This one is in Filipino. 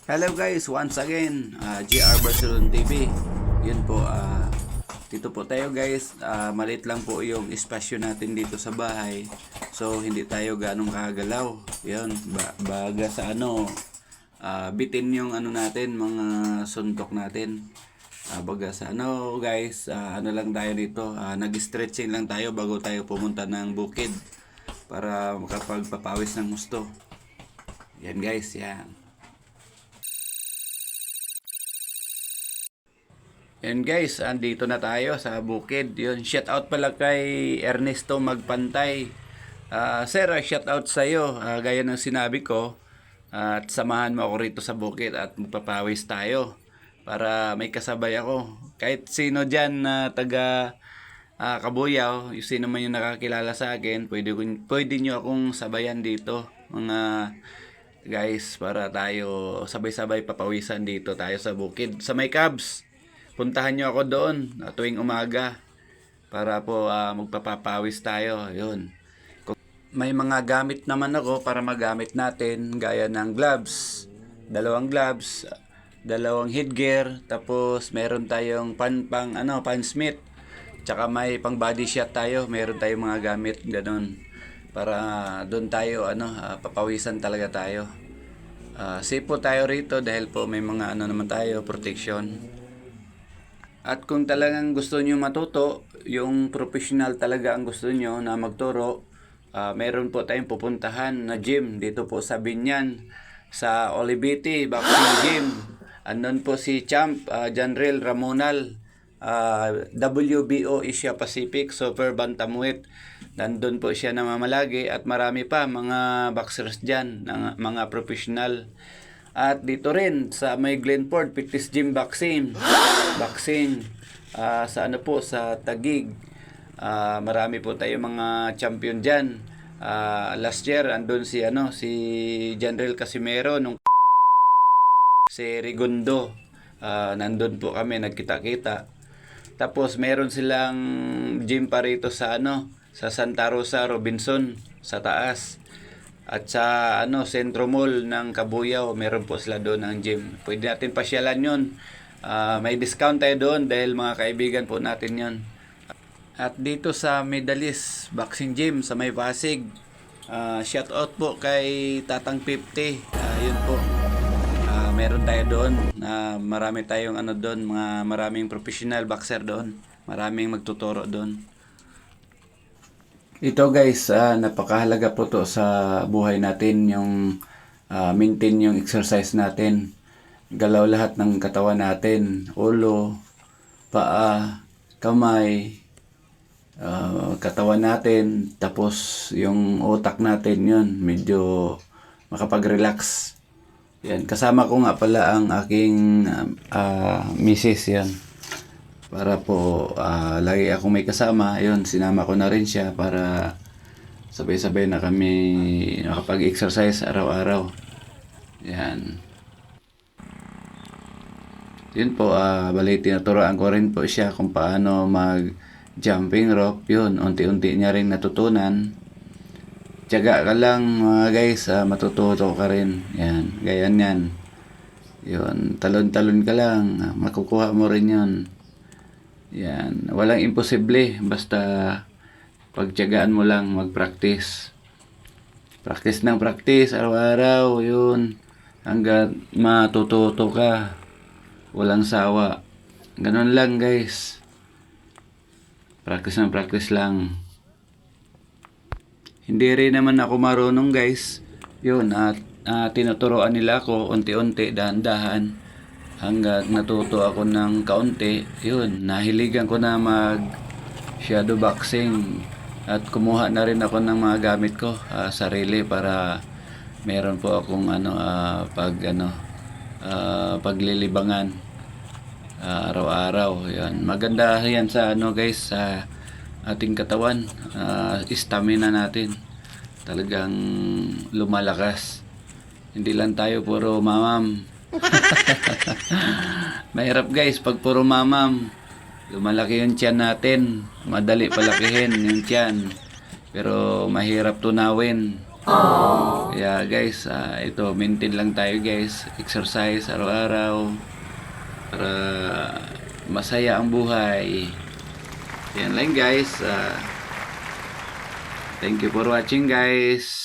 Hello guys, once again, GR Barcelona TV. Yun po, dito po tayo guys. Maliit lang po yung espasyo natin dito sa bahay. So, hindi tayo ganong kagalaw. Yun, baga sa bitin yung natin, mga suntok natin. Baga sa guys, ano lang tayo dito, nag-stretching lang tayo bago tayo pumunta ng bukid para makapagpapawis ng gusto. Yan guys, yan. Yan guys, andito na tayo sa bukid. Yun, shout out pala kay Ernesto Magpantay. Sir, shout out sa iyo. Gaya ng sinabi ko, at samahan mo ako rito sa bukid at magpapawis tayo para may kasabay ako. Kahit sino diyan na taga Kabuyaw, yung sino man yung nakakilala sa akin, pwede nyo akong sabayan dito. Mga guys, para tayo sabay-sabay papawisan dito tayo sa bukid. Sa may Cubs. Puntahan nyo ako doon tuwing umaga para po magpapapawis tayo. Yun. May mga gamit naman ako para magamit natin gaya ng gloves, dalawang headgear, tapos meron tayong pansmith, tsaka may pang body shot tayo, meron tayong mga gamit ganun para doon tayo papawisan talaga tayo. Safe po tayo rito dahil po may mga naman tayo protection. At kung talagang gusto nyo matuto, yung professional talaga ang gusto nyo na magturo, meron po tayong pupuntahan na gym dito po sa Binyan, sa Olivete Boxing Gym. Andun po si Champ, Janrel Ramonal, WBO Asia Pacific Super Bantamweight. Nandun po siya namamalagi at marami pa mga boxers dyan, mga professional. At dito rin sa may Glenford Fitness Gym Boxing sa sa Taguig. Marami po tayo mga champion diyan. Last year andun si General Casimero nung si Rigondo. Nandun po kami nagkita-kita. Tapos meron silang gym pa rito sa sa Santa Rosa Robinson sa taas. At sa Centro Mall ng Kabuyaw, meron po sila doon ng gym. Pwede natin pasyalan 'yon. May discount tayo doon dahil mga kaibigan po natin 'yon. At dito sa Medalist Boxing Gym sa May Pasig, shout out po kay Tatang 50. Yun po. Meron tayo doon. Marami tayong doon, maraming professional boxer doon. Maraming magtuturo doon. Ito guys, napakahalaga po to sa buhay natin, yung maintain yung exercise natin. Galaw lahat ng katawan natin, ulo, paa, kamay, katawan natin, tapos yung utak natin yun, medyo makapag-relax. Yan, kasama ko nga pala ang aking misis yan. Para po lagi akong may kasama, yun, sinama ko na rin siya para sabay-sabay na kami nakapag-exercise araw-araw. Yan. Yun po, bali tinuturoan ko rin po siya kung paano mag-jumping rope. Yun, unti-unti niya rin natutunan. Tiyaga ka lang mga guys, matututo ka rin. Yan, ganyan yan. Yun, talon-talon ka lang, makukuha mo rin yun. Yan, walang imposible, basta pagtiyagaan mo lang mag-practice. Practice ng practice araw-araw, yun, hanggang matututo ka. Walang sawa. Ganun lang guys. Practice ng practice lang. Hindi rin naman ako marunong guys. Yun, tinuturoan nila ako unti-unti, dahan-dahan. Hanggang natuto ako ng kaunti, yun, nahiligan ko na mag shadow boxing at kumuha na rin ako ng mga gamit ko, sarili, para meron po akong paglilibangan araw-araw. Yan, maganda yan sa guys, sa ating katawan, stamina natin talagang lumalakas. Hindi lang tayo puro mamam. Mahirap guys pag puro mamam. Lumalaki yung tiyan natin, madali palakihin yung tiyan, pero mahirap tunawin. Kaya guys, ito, maintain lang tayo guys. Exercise araw-araw para masaya ang buhay. Yan lang guys. Thank you for watching guys.